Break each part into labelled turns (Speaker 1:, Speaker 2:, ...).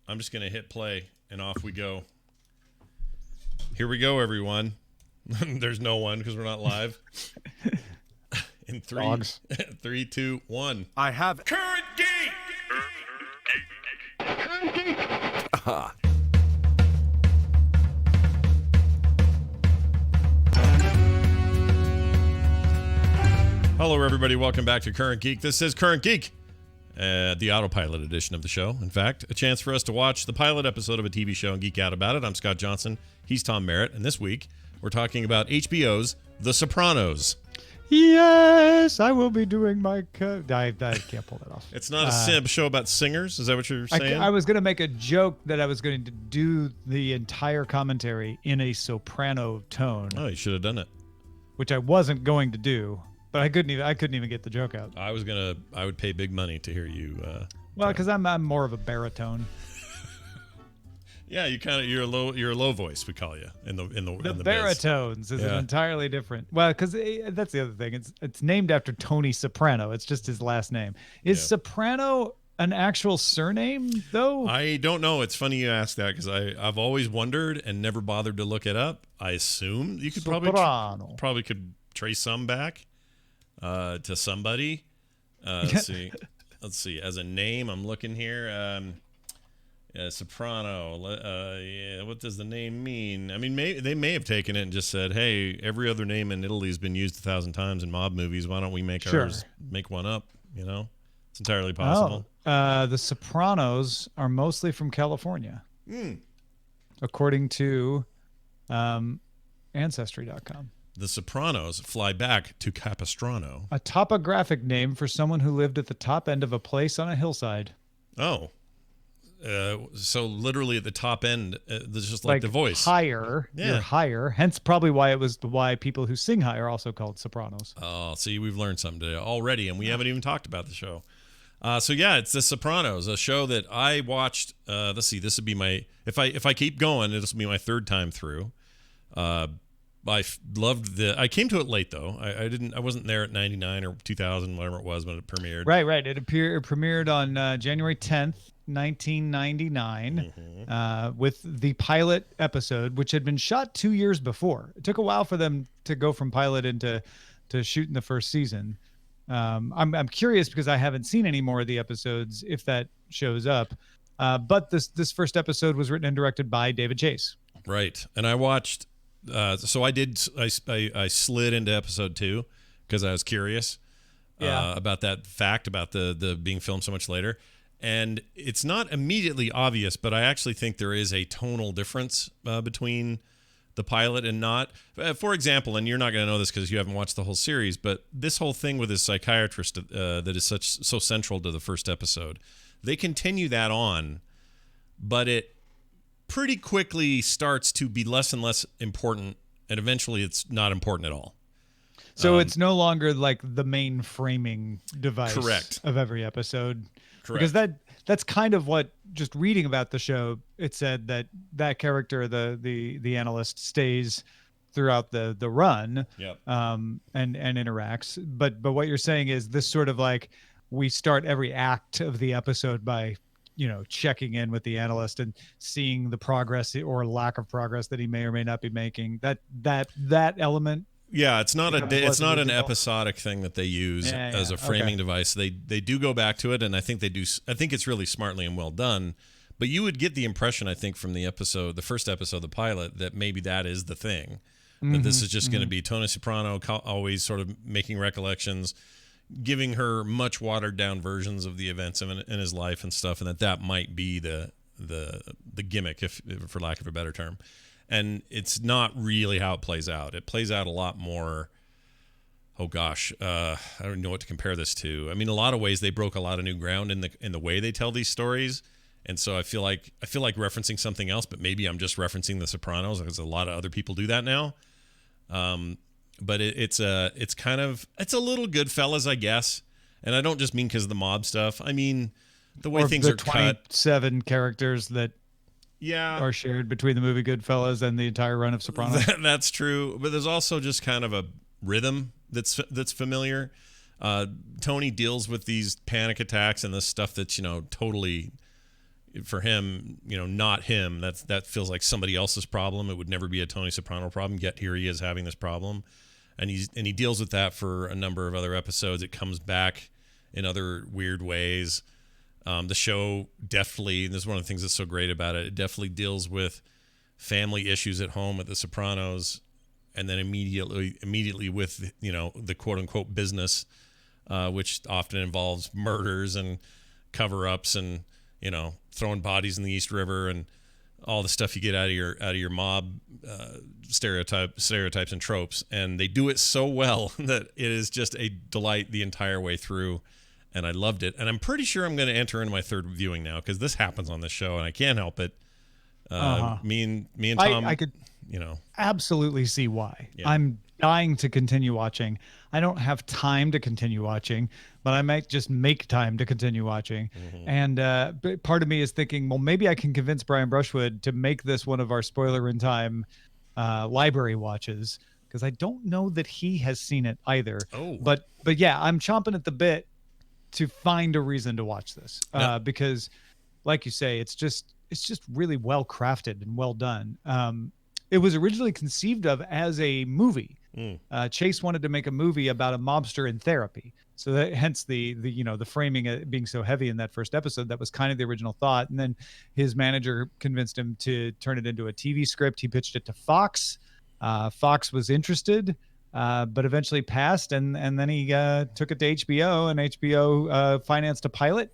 Speaker 1: I'm just going to hit play, and off we go. Here we go, everyone. There's no one because we're not live. In three, 2, 1.
Speaker 2: I have
Speaker 3: Current Geek!
Speaker 2: Current Geek!
Speaker 1: Hello, everybody. Welcome back to Current Geek. This is Current Geek, the autopilot edition of the show. In fact, a chance for us to watch the pilot episode of a TV show and geek out about it. I'm Scott Johnson. He's Tom Merritt. And this week, we're talking about HBO's The Sopranos.
Speaker 4: Yes, I will be doing my I can't pull that off.
Speaker 1: It's not a show about singers. Is that what you're saying?
Speaker 4: I was going to make a joke that I was going to do the entire commentary in a soprano tone.
Speaker 1: Oh, you should have done it.
Speaker 4: Which I wasn't going to do, but I couldn't even get the joke out.
Speaker 1: I would pay big money to hear you.
Speaker 4: Well, because I'm more of a baritone.
Speaker 1: Yeah, you're a low voice, we call you in the
Speaker 4: baritones is entirely different. Well, because that's the other thing. It's named after Tony Soprano. It's just his last name. Is Soprano an actual surname though?
Speaker 1: I don't know. It's funny you ask that because I've always wondered and never bothered to look it up. I assume you could probably could trace some back to somebody. Let's see. As a name, I'm looking here. Soprano. What does the name mean? I mean, they may have taken it and just said, "Hey, every other name in Italy has been used 1,000 times in mob movies. Why don't we make ours? Make one up?" You know, it's entirely possible.
Speaker 4: The Sopranos are mostly from California, according to Ancestry.com.
Speaker 1: The Sopranos fly back to Capistrano,
Speaker 4: a topographic name for someone who lived at the top end of a place on a hillside.
Speaker 1: Oh. So literally at the top end, there's just like the voice
Speaker 4: higher. Yeah. You're higher. Hence probably why people who sing high are also called sopranos.
Speaker 1: Oh, see, we've learned something today already, and we haven't even talked about the show. So yeah, it's The Sopranos, a show that I watched. Let's see, this would be my if I keep going, this will be my third time through. I loved I came to it late though. I wasn't there at 99 or 2000, whatever it was when it premiered.
Speaker 4: Right. It premiered on January 10th. 1999 with the pilot episode, which had been shot 2 years before. It took a while for them to go from pilot into shooting the first season. I'm curious because I haven't seen any more of the episodes if that shows up. But this first episode was written and directed by David Chase.
Speaker 1: Right, and I watched. So I slid into episode 2 because I was curious about that fact about the being filmed so much later. And it's not immediately obvious, but I actually think there is a tonal difference between the pilot and not. For example, and you're not going to know this because you haven't watched the whole series, but this whole thing with this psychiatrist that is so central to the first episode, they continue that on, but it pretty quickly starts to be less and less important, and eventually it's not important at all.
Speaker 4: So it's no longer like the main framing device of every episode. Correct. Because that's kind of what, just reading about the show, it said that character, the analyst, stays throughout the run, and interacts. But what you're saying is this sort of like we start every act of the episode by checking in with the analyst and seeing the progress or lack of progress that he may or may not be making. That element. Yeah,
Speaker 1: it's not an episodic thing that they use as a framing device. They do go back to it, and I think they do. I think it's really smartly and well done. But you would get the impression, I think, from the first episode, the pilot, that maybe that is the thing. That this is just going to be Tony Soprano always sort of making recollections, giving her much watered down versions of the events in his life and stuff, and that might be the gimmick, if for lack of a better term. And it's not really how it plays out. It plays out a lot more. Oh gosh, I don't know what to compare this to. I mean, in a lot of ways, they broke a lot of new ground in the way they tell these stories. And so I feel like referencing something else, but maybe I'm just referencing The Sopranos because a lot of other people do that now. But it's a little Goodfellas, I guess. And I don't just mean because of the mob stuff. I mean the way things are cut.
Speaker 4: 27 characters that. Are shared between the movie Goodfellas and the entire run of Sopranos.
Speaker 1: That's true, but there's also just kind of a rhythm that's familiar. Tony deals with these panic attacks and this stuff that's totally for him, not him. That feels like somebody else's problem. It would never be a Tony Soprano problem. Yet here he is having this problem, and he deals with that for a number of other episodes. It comes back in other weird ways. The show definitely, and this is one of the things that's so great about it. It definitely deals with family issues at home at The Sopranos, and then immediately with the quote unquote business, which often involves murders and cover-ups and throwing bodies in the East River and all the stuff you get out of your mob stereotypes and tropes. And they do it so well that it is just a delight the entire way through. And I loved it. And I'm pretty sure I'm going to enter into my third viewing now because this happens on this show and I can't help it. Me and Tom,
Speaker 4: I could absolutely see why. Yeah. I'm dying to continue watching. I don't have time to continue watching, but I might just make time to continue watching. Mm-hmm. And part of me is thinking, well, maybe I can convince Brian Brushwood to make this one of our spoiler in time library watches, because I don't know that he has seen it either.
Speaker 1: Oh.
Speaker 4: But yeah, I'm chomping at the bit to find a reason to watch this because, like you say, it's just really well crafted and well done. It was originally conceived of as a movie. Chase wanted to make a movie about a mobster in therapy, so that hence the framing being so heavy in that first episode. That was kind of the original thought, and then his manager convinced him to turn it into a TV script. He pitched it to Fox. Fox was interested, but eventually passed, and then he took it to HBO, and HBO financed a pilot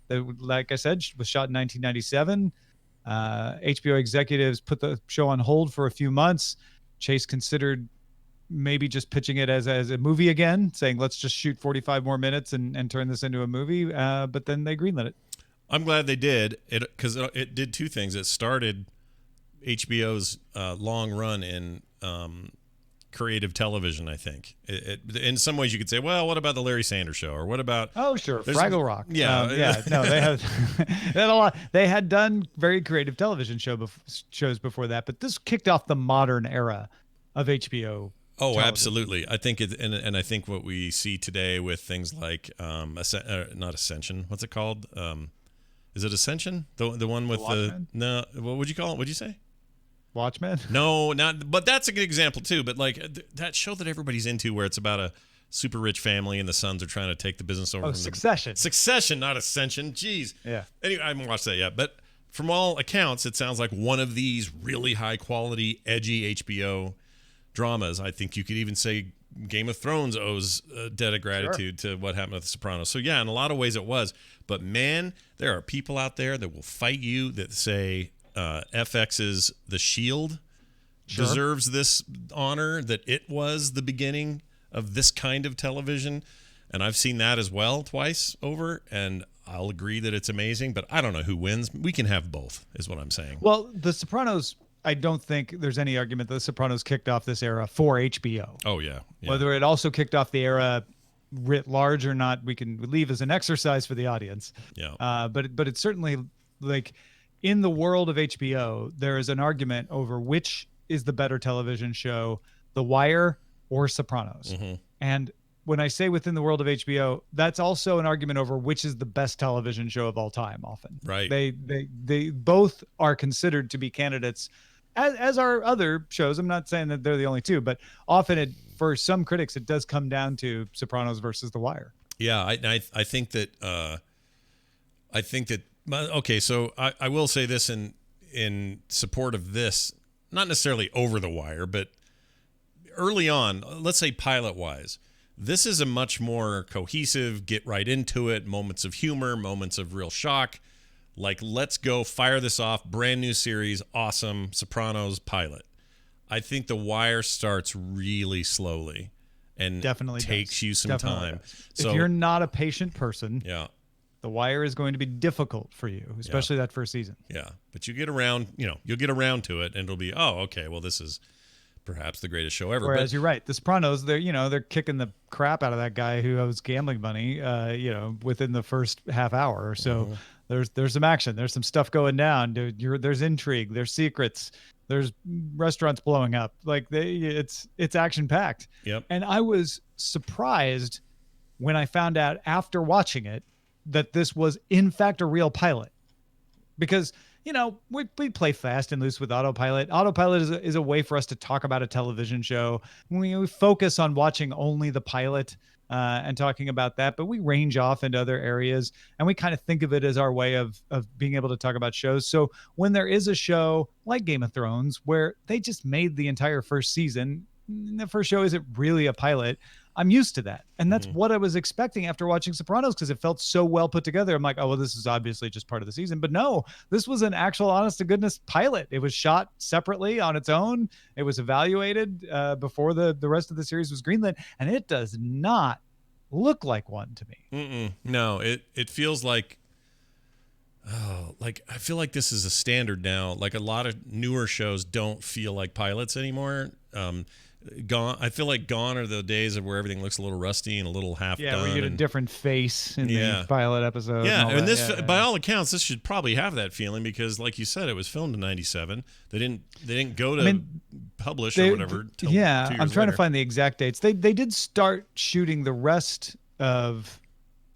Speaker 4: that, like I said, was shot in 1997. HBO executives put the show on hold for a few months. Chase considered maybe just pitching it as a movie again, saying let's just shoot 45 more minutes and turn this into a movie. But then they greenlit it.
Speaker 1: I'm glad they did it, because it did two things. It started HBO's long run in creative television, I think. In some ways you could say, well, what about the Larry Sanders Show, or what about
Speaker 4: Fraggle Rock?
Speaker 1: Yeah.
Speaker 4: No, they had they had a lot. They had done very creative television shows before that, but this kicked off the modern era of HBO.
Speaker 1: Oh,
Speaker 4: television.
Speaker 1: Absolutely. I think and I think what we see today with things like not Ascension, what's it called? Is it Ascension? The one with no, what would you call it? What'd you say?
Speaker 4: Watchmen?
Speaker 1: No, but that's a good example too. But like that show that everybody's into, where it's about a super rich family and the sons are trying to take the business over.
Speaker 4: Oh, Succession.
Speaker 1: Succession, not Ascension. Jeez.
Speaker 4: Yeah.
Speaker 1: Anyway, I haven't watched that yet, but from all accounts, it sounds like one of these really high quality, edgy HBO dramas. I think you could even say Game of Thrones owes a debt of gratitude to what happened with The Sopranos. So yeah, in a lot of ways it was. But man, there are people out there that will fight you that say FX's The Shield deserves this honor, that it was the beginning of this kind of television. And I've seen that as well twice over, and I'll agree that it's amazing, but I don't know who wins. We can have both, is what I'm saying.
Speaker 4: Well, The Sopranos, I don't think there's any argument that The Sopranos kicked off this era for HBO.
Speaker 1: Oh, yeah.
Speaker 4: Whether it also kicked off the era writ large or not, we can leave as an exercise for the audience.
Speaker 1: Yeah.
Speaker 4: But it's certainly, like, in the world of HBO, there is an argument over which is the better television show, The Wire or Sopranos. Mm-hmm. And when I say within the world of HBO, that's also an argument over which is the best television show of all time. Often,
Speaker 1: right?
Speaker 4: They both are considered to be candidates, as are other shows. I'm not saying that they're the only two, but often for some critics, it does come down to Sopranos versus The Wire.
Speaker 1: Yeah, I think that. Okay, so I will say this in support of this, not necessarily over The Wire, but early on, let's say pilot-wise, this is a much more cohesive, get right into it, moments of humor, moments of real shock. Like, let's go, fire this off, brand new series, awesome, Sopranos pilot. I think The Wire starts really slowly and
Speaker 4: definitely
Speaker 1: takes you some time.
Speaker 4: So, if you're not a patient person,
Speaker 1: yeah,
Speaker 4: The Wire is going to be difficult for you, especially that first season.
Speaker 1: Yeah, but you get around, you'll get around to it, and it'll be, oh, okay, well, this is perhaps the greatest show ever.
Speaker 4: Whereas you're right, The Sopranos, they're kicking the crap out of that guy who owes gambling money, within the first half hour. So there's some action, there's some stuff going down. There's intrigue, there's secrets, there's restaurants blowing up. Like it's action packed.
Speaker 1: Yep.
Speaker 4: And I was surprised when I found out after watching it that this was in fact a real pilot, because we play fast and loose with autopilot. Autopilot is a way for us to talk about a television show. We focus on watching only the pilot and talking about that, but we range off into other areas, and we kind of think of it as our way of being able to talk about shows. So when there is a show like Game of Thrones where they just made the entire first season, the first show isn't really a pilot, I'm used to that. And that's what I was expecting after watching Sopranos, because it felt so well put together. I'm like, oh, well, this is obviously just part of the season. But no, this was an actual honest to goodness pilot. It was shot separately on its own. It was evaluated before the rest of the series was greenlit. And it does not look like one to me.
Speaker 1: No, it feels like, I feel like this is a standard now. Like, a lot of newer shows don't feel like pilots anymore. I feel like gone are the days of where everything looks a little rusty and a little half done.
Speaker 4: Yeah, where you get a different face in the pilot episode.
Speaker 1: Yeah, and this, by all accounts, this should probably have that feeling, because, like you said, it was filmed in '97. They didn't go to publish or whatever. Till 2 years
Speaker 4: I'm trying
Speaker 1: later.
Speaker 4: to find the exact dates. They did start shooting the rest of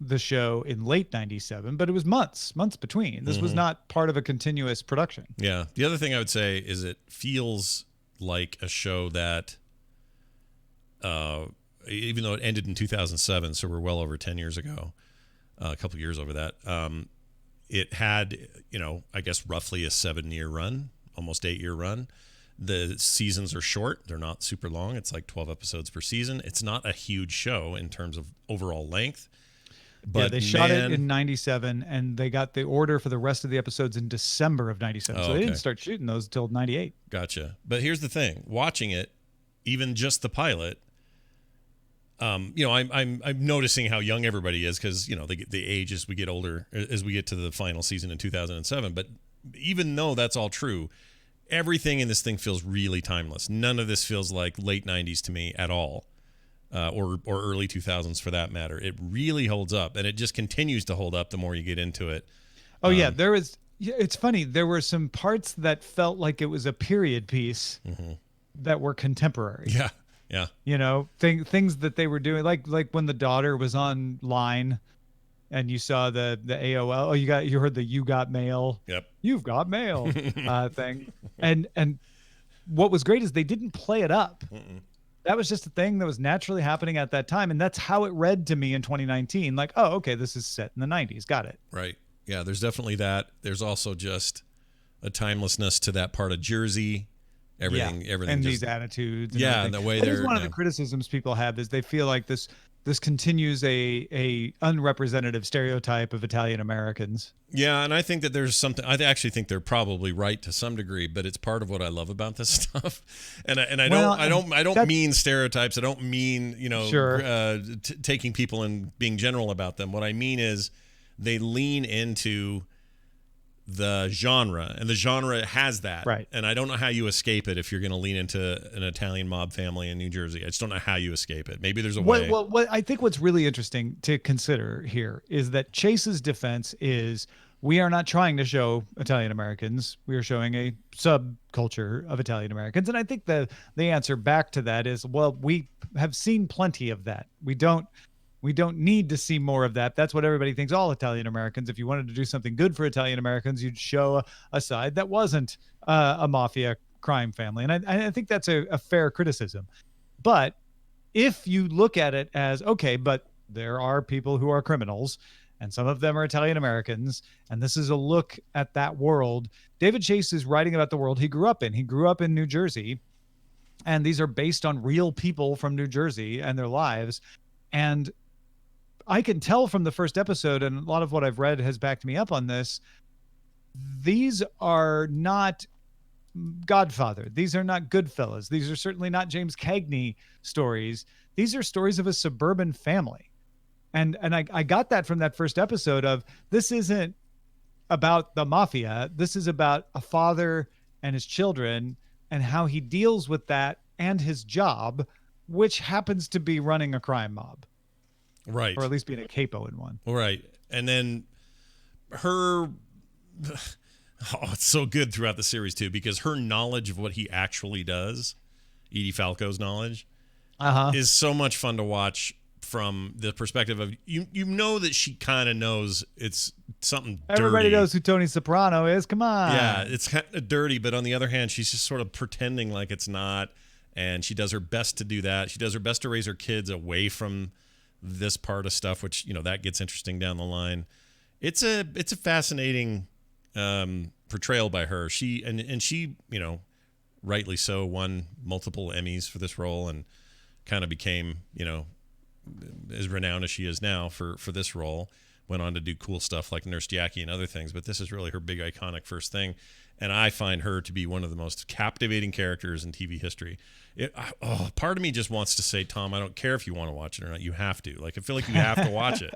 Speaker 4: the show in late '97, but it was months between. This was not part of a continuous production.
Speaker 1: Yeah. The other thing I would say is it feels like a show that, even though it ended in 2007, so we're well over 10 years ago, a couple of years over that, it had, I guess roughly a 7-year run, almost 8-year run. The seasons are short. They're not super long. It's like 12 episodes per season. It's not a huge show in terms of overall length. But
Speaker 4: they shot it in '97, and they got the order for the rest of the episodes in December of '97. So they didn't start shooting those until '98.
Speaker 1: Gotcha. But here's the thing: watching it, even just the pilot, I'm noticing how young everybody is, because they age as we get older, as we get to the final season in 2007. But even though that's all true, everything in this thing feels really timeless. None of this feels like late '90s to me at all. Or early 2000s for that matter. It really holds up, and it just continues to hold up the more you get into it.
Speaker 4: Oh, it's funny. There were some parts that felt like it was a period piece that were contemporary.
Speaker 1: Yeah.
Speaker 4: Things that they were doing, like when the daughter was online and you saw the AOL. Oh, you heard the "you got mail."
Speaker 1: Yep.
Speaker 4: You've got mail thing. And what was great is they didn't play it up. That was just a thing that was naturally happening at that time. And that's how it read to me in 2019. Like, oh, okay, this is set in the 90s. Got it.
Speaker 1: Right. Yeah, there's definitely that. There's also just a timelessness to that part of Jersey. Everything.
Speaker 4: And just, these attitudes.
Speaker 1: And the way they're.
Speaker 4: One of the criticisms people have is they feel like this continues a unrepresentative stereotype of Italian Americans.
Speaker 1: Yeah, and I think that there's something. I actually think they're probably right to some degree, but it's part of what I love about this stuff. And I don't mean stereotypes. I don't mean taking people and being general about them. What I mean is they lean into the genre, and the genre has that.
Speaker 4: Right.
Speaker 1: And I don't know how you escape it if you're going to lean into an Italian mob family in New Jersey. I just don't know how you escape it. Maybe there's a way.
Speaker 4: Well, I think what's really interesting to consider here is that Chase's defense is, we are not trying to show Italian Americans. We are showing a subculture of Italian Americans. And I think the answer back to that is, well, we have seen plenty of that. We don't need to see more of that. That's what everybody thinks, all Italian Americans. If you wanted to do something good for Italian Americans, you'd show a side that wasn't a mafia crime family. And I think that's a fair criticism. But if you look at it as, okay, but there are people who are criminals, and some of them are Italian Americans, and this is a look at that world. David Chase is writing about the world he grew up in. He grew up in New Jersey, and these are based on real people from New Jersey and their lives. And I can tell from the first episode, and a lot of what I've read has backed me up on this, these are not Godfather. These are not Goodfellas. These are certainly not James Cagney stories. These are stories of a suburban family. And I got that from that first episode of, this isn't about the mafia. This is about a father and his children and how he deals with that and his job, which happens to be running a crime mob.
Speaker 1: Right.
Speaker 4: Or at least being a capo in one.
Speaker 1: Right. And then her, it's so good throughout the series too, because her knowledge of what he actually does, Edie Falco's knowledge, is so much fun to watch from the perspective of you know that she kind of knows it's something dirty.
Speaker 4: Everybody knows who Tony Soprano is. Come on.
Speaker 1: Yeah, it's kind of dirty, but on the other hand, she's just sort of pretending like it's not, and she does her best to do that. She does her best to raise her kids away from this part of stuff, which, you know, that gets interesting down the line. It's a fascinating portrayal by her. She, you know, rightly so, won multiple Emmys for this role and kind of became, you know, as renowned as she is now for this role. Went on to do cool stuff like Nurse Jackie and other things, but this is really her big iconic first thing. And I find her to be one of the most captivating characters in TV history. Part of me just wants to say, Tom, I don't care if you want to watch it or not. You have to. Like, I feel like you have to watch it.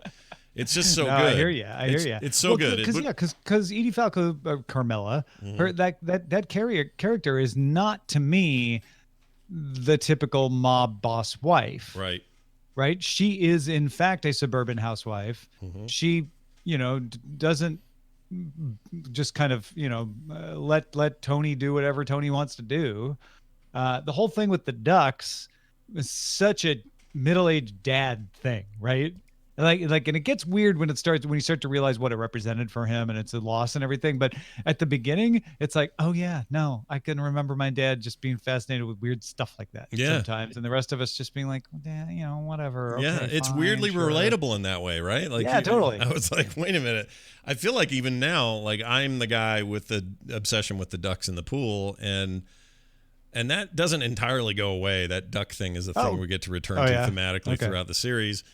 Speaker 1: It's just so good.
Speaker 4: I hear you.
Speaker 1: It's so good.
Speaker 4: Because Edie Falco, Carmela, her that character is not, to me, the typical mob boss wife.
Speaker 1: Right.
Speaker 4: Right. She is, in fact, a suburban housewife. Mm-hmm. She, you know, doesn't just kind of, you know, let Tony do whatever Tony wants to do. The whole thing with the ducks is such a middle-aged dad thing, right? Like, and it gets weird when you start to realize what it represented for him, and it's a loss and everything. But at the beginning, it's like, oh yeah, no, I can remember my dad just being fascinated with weird stuff like that sometimes, and the rest of us just being like, well, you know, whatever.
Speaker 1: Yeah, okay, it's weirdly relatable in that way, right? Like, yeah,
Speaker 4: totally.
Speaker 1: I was like, wait a minute. I feel like even now, like, I'm the guy with the obsession with the ducks in the pool, and that doesn't entirely go away. That duck thing is a thing we get to return to thematically throughout the series.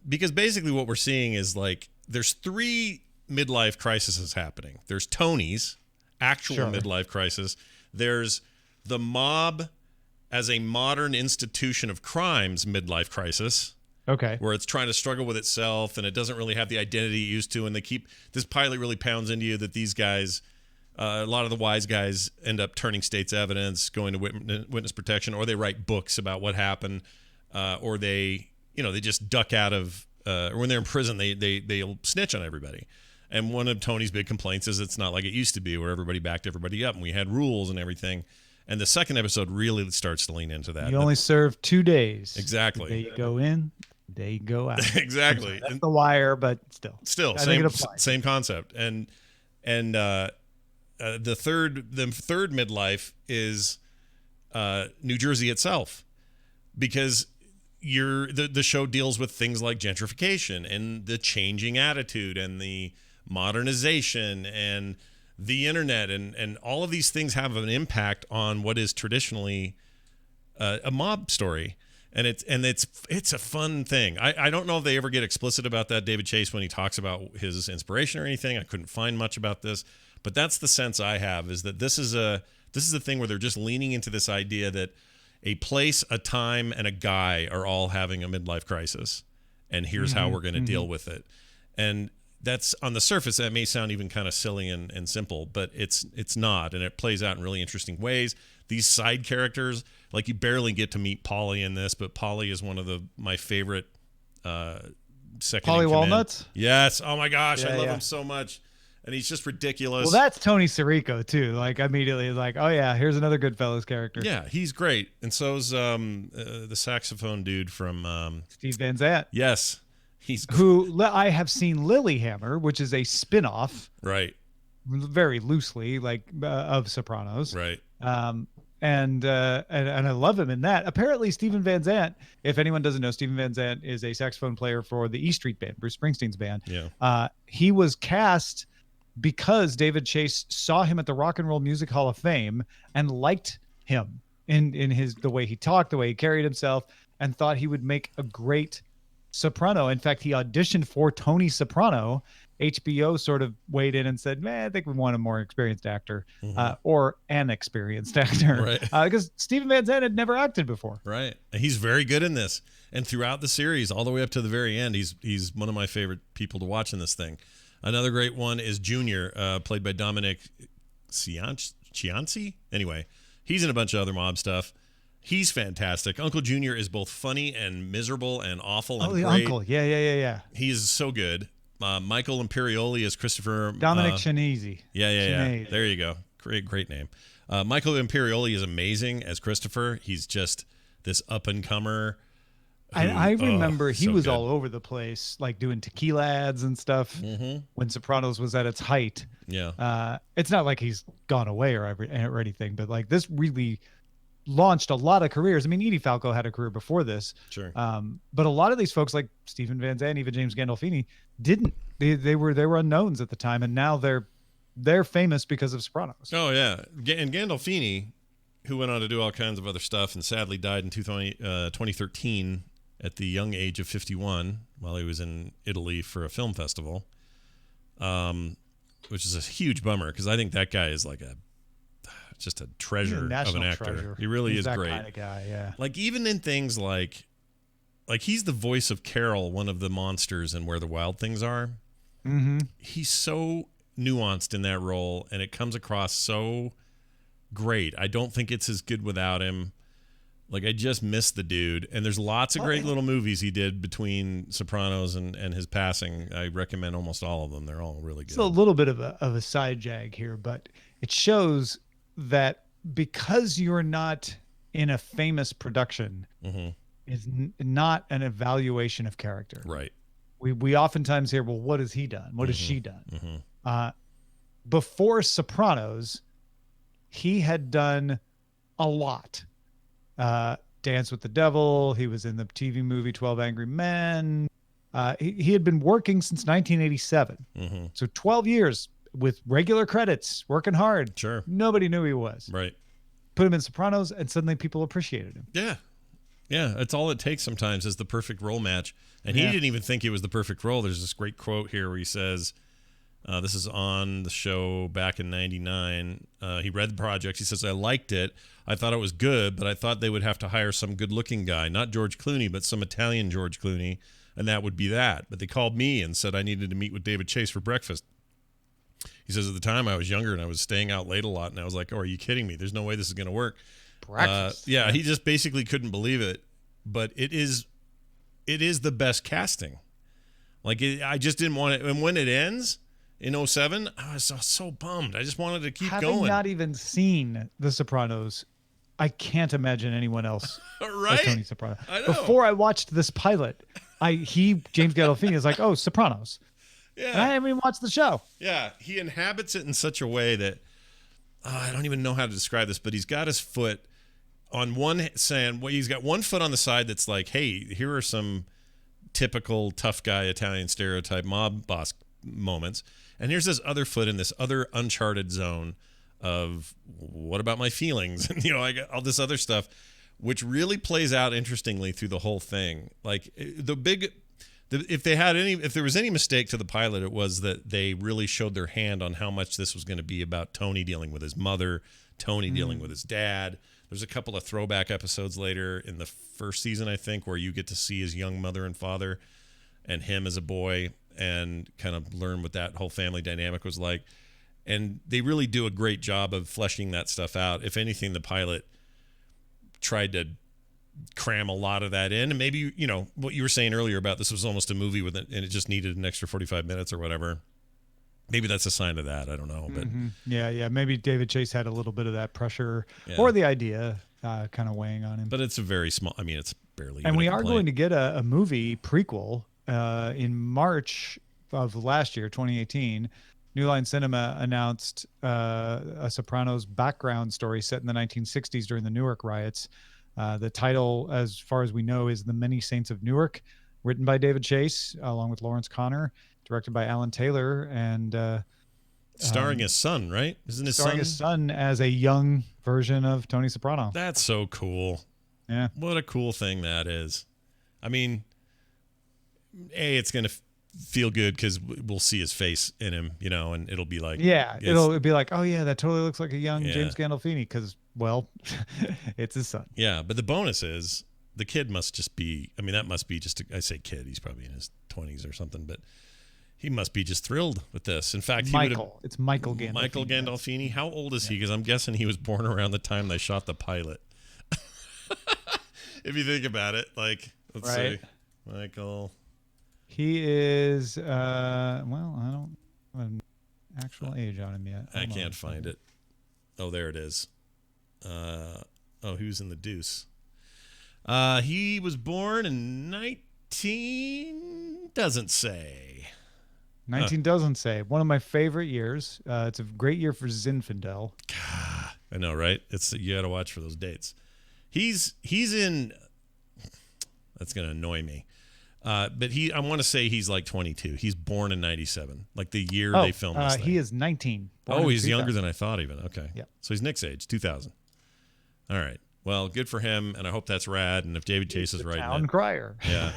Speaker 1: Because basically what we're seeing is, like, there's 3 midlife crises happening. There's Tony's actual midlife crisis. There's the mob as a modern institution of crimes midlife crisis.
Speaker 4: Okay.
Speaker 1: Where it's trying to struggle with itself and it doesn't really have the identity it used to. And this pilot really pounds into you that these guys, a lot of the wise guys end up turning state's evidence, going to witness protection, or they write books about what happened, or they just duck out of, or when they're in prison, they'll snitch on everybody. And one of Tony's big complaints is it's not like it used to be where everybody backed everybody up and we had rules and everything. And the second episode really starts to lean into that.
Speaker 4: You only serve 2 days.
Speaker 1: Exactly.
Speaker 4: The day you go in, the day you go out.
Speaker 1: Exactly.
Speaker 4: That's The Wire, but still
Speaker 1: same concept. And the third midlife is New Jersey itself, because the show deals with things like gentrification and the changing attitude and the modernization and the internet and all of these things have an impact on what is traditionally a mob story. And it's a fun thing. I don't know if they ever get explicit about that, David Chase, when he talks about his inspiration or anything. I couldn't find much about this, but that's the sense I have, is that this is a thing where they're just leaning into this idea that a place, a time, and a guy are all having a midlife crisis, and here's how we're going to deal with it. And that's, on the surface, that may sound even kind of silly and simple, but it's not, and it plays out in really interesting ways. These side characters, like, you barely get to meet Polly in this, but Polly is one of my favorite second
Speaker 4: Polly Walnuts?
Speaker 1: Yes. Oh my gosh, I love him so much. And he's just ridiculous.
Speaker 4: Well, that's Tony Sirico too. Like, immediately, like, oh yeah, here's another Goodfellas character.
Speaker 1: Yeah, he's great. And so's the saxophone dude from
Speaker 4: Steve Van Zandt.
Speaker 1: Yes,
Speaker 4: who I have seen Lilyhammer, which is a spin-off,
Speaker 1: right?
Speaker 4: Very loosely, like, of Sopranos,
Speaker 1: right?
Speaker 4: And I love him in that. Apparently, Steven Van Zandt, if anyone doesn't know, Steven Van Zandt is a saxophone player for the E Street Band, Bruce Springsteen's band.
Speaker 1: Yeah.
Speaker 4: He was cast because David Chase saw him at the Rock and Roll Music Hall of Fame and liked him in the way he talked, the way he carried himself, and thought he would make a great soprano. In fact, he auditioned for Tony Soprano. HBO sort of weighed in and said, man, I think we want a more experienced actor, or an experienced actor,
Speaker 1: right?
Speaker 4: Because Steven Van Zandt had never acted before.
Speaker 1: Right. And he's very good in this. And throughout the series, all the way up to the very end, he's one of my favorite people to watch in this thing. Another great one is Junior, played by Dominic Cianci. Anyway, he's in a bunch of other mob stuff. He's fantastic. Uncle Junior is both funny and miserable and awful and
Speaker 4: the
Speaker 1: great.
Speaker 4: uncle. Yeah.
Speaker 1: He is so good. Michael Imperioli is Christopher.
Speaker 4: Dominic Shanese.
Speaker 1: Yeah. There you go. Great name. Michael Imperioli is amazing as Christopher. He's just this up-and-comer,
Speaker 4: I remember he was all over the place, like doing tequila ads and stuff when Sopranos was at its height.
Speaker 1: Yeah.
Speaker 4: It's not like he's gone away or anything, but like this really launched a lot of careers. I mean, Edie Falco had a career before this.
Speaker 1: Sure.
Speaker 4: But a lot of these folks like Stephen Van Zandt, even James Gandolfini, didn't. They were unknowns at the time, and now they're famous because of Sopranos.
Speaker 1: Oh yeah, and Gandolfini, who went on to do all kinds of other stuff and sadly died in 2013 at the young age of 51 while he was in Italy for a film festival, which is a huge bummer because I think that guy is like just a treasure of an actor.
Speaker 4: Treasure.
Speaker 1: He really is
Speaker 4: that
Speaker 1: great.
Speaker 4: Kind of guy, yeah.
Speaker 1: Like even in things like he's the voice of Carol, one of the monsters in Where the Wild Things Are.
Speaker 4: Mm-hmm.
Speaker 1: He's so nuanced in that role, and it comes across so great. I don't think it's as good without him. Like I just miss the dude, and there's lots of great little movies he did between Sopranos and his passing. I recommend almost all of them. They're all really good.
Speaker 4: It's a little bit of a side jag here, but it shows that because you're not in a famous production is not an evaluation of character.
Speaker 1: Right.
Speaker 4: We oftentimes hear, well, what has he done? What has she done? Before Sopranos, he had done a lot. Dance with the Devil. He was in the TV movie 12 Angry Men. He had been working since 1987. So 12 years with regular credits, working hard.
Speaker 1: Sure.
Speaker 4: Nobody knew he was.
Speaker 1: Right.
Speaker 4: Put him in Sopranos, and suddenly people appreciated him.
Speaker 1: Yeah. Yeah, that's all it takes sometimes is the perfect role match. And he didn't even think it was the perfect role. There's this great quote here where he says, this is on the show back in 99. He read the project. He says, I liked it. I thought it was good, but I thought they would have to hire some good-looking guy, not George Clooney, but some Italian George Clooney, and that would be that. But they called me and said I needed to meet with David Chase for breakfast. He says, at the time I was younger and I was staying out late a lot, and I was like, oh, are you kidding me? There's no way this is going to work.
Speaker 4: Breakfast.
Speaker 1: Yeah, he just basically couldn't believe it. But it is the best casting. Like, I just didn't want it. And when it ends in 07, I was so bummed. I just wanted to keep going.
Speaker 4: Having not even seen The Sopranos, I can't imagine anyone else
Speaker 1: right?
Speaker 4: like Tony Soprano.
Speaker 1: I know.
Speaker 4: Before I watched this pilot, James Gandolfini is like, oh, Sopranos.
Speaker 1: Yeah.
Speaker 4: And I haven't even watched the show.
Speaker 1: Yeah, he inhabits it in such a way that I don't even know how to describe this, but he's got his foot on one sand. Well, he's got one foot on the side that's like, hey, here are some typical tough guy Italian stereotype mob boss moments. And here's this other foot in this other uncharted zone of what about my feelings? And, I got all this other stuff, which really plays out interestingly through the whole thing. Like if there was any mistake to the pilot, it was that they really showed their hand on how much this was going to be about Tony dealing with his mother, Tony dealing with his dad. There's a couple of throwback episodes later in the first season, I think, where you get to see his young mother and father and him as a boy and kind of learn what that whole family dynamic was like. And they really do a great job of fleshing that stuff out. If anything, the pilot tried to cram a lot of that in. And maybe, what you were saying earlier about this was almost a movie with it and it just needed an extra 45 minutes or whatever. Maybe that's a sign of that. I don't know. But
Speaker 4: Yeah. Maybe David Chase had a little bit of that pressure or the idea kind of weighing on him.
Speaker 1: But it's a very small, it's barely.
Speaker 4: And we are going to get a movie prequel in March of last year, 2018. New Line Cinema announced a Sopranos background story set in the 1960s during the Newark riots. The title, as far as we know, is The Many Saints of Newark, written by David Chase, along with Lawrence Connor, directed by Alan Taylor, and
Speaker 1: starring his son, right? Isn't his
Speaker 4: starring his son as a young version of Tony Soprano?
Speaker 1: That's so cool.
Speaker 4: Yeah.
Speaker 1: What a cool thing that is. I mean, it's going to feel good because we'll see his face in him, and it'll be like,
Speaker 4: it'll be like, oh yeah, that totally looks like a young James Gandolfini because, well, it's his son.
Speaker 1: Yeah, but the bonus is the kid must just be, that must be just, I say kid, he's probably in his 20s or something, but he must be just thrilled with this. In fact,
Speaker 4: it's Michael Gandolfini.
Speaker 1: Michael Gandolfini. How old is he? Because I'm guessing he was born around the time they shot the pilot. If you think about it, like, let's see, Michael.
Speaker 4: He is, I don't have an actual age on him yet.
Speaker 1: I can't find it. Oh, there it is. He was in The Deuce. He was born in 19 doesn't say.
Speaker 4: 19 doesn't say. One of my favorite years. It's a great year for Zinfandel.
Speaker 1: I know, right? You got to watch for those dates. He's in. That's gonna annoy me. But I want to say he's like 22. He's born in 97, like the year they filmed this thing.
Speaker 4: He is 19.
Speaker 1: He's younger than I thought even. Okay.
Speaker 4: Yeah.
Speaker 1: So he's Nick's age, 2000. All right. Well, good for him, and I hope that's rad. And if David Chase is right,
Speaker 4: town crier.
Speaker 1: Yeah.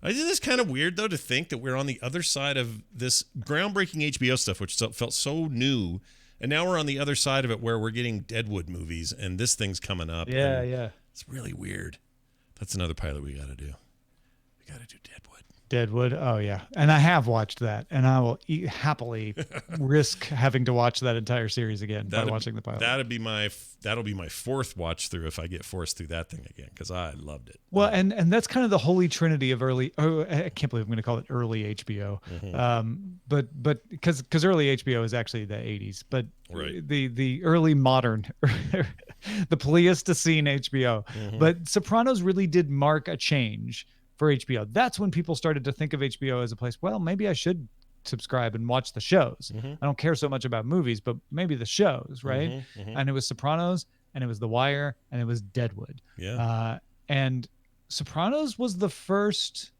Speaker 1: Isn't this kind of weird, though, to think that we're on the other side of this groundbreaking HBO stuff, which felt so new, and now we're on the other side of it where we're getting Deadwood movies, and this thing's coming up.
Speaker 4: Yeah.
Speaker 1: It's really weird. That's another pilot we got to do. We got to do Deadwood.
Speaker 4: Deadwood. Oh yeah, and I have watched that, and I will happily risk having to watch that entire series again by watching the pilot.
Speaker 1: That'll be my fourth watch through if I get forced through that thing again, because I loved it.
Speaker 4: Well, and that's kind of the holy trinity of early. Oh, I can't believe I'm going to call it early HBO.
Speaker 1: Mm-hmm.
Speaker 4: But because early HBO is actually the 80s, but
Speaker 1: right.
Speaker 4: the early modern, the Pleistocene HBO.
Speaker 1: Mm-hmm. But
Speaker 4: Sopranos really did mark a change for HBO. That's when people started to think of HBO as a place, well, maybe I should subscribe and watch the shows.
Speaker 1: Mm-hmm.
Speaker 4: I don't care so much about movies, but maybe the shows, right?
Speaker 1: Mm-hmm.
Speaker 4: And it was Sopranos, and it was The Wire, and it was Deadwood.
Speaker 1: Yeah.
Speaker 4: And Sopranos was the first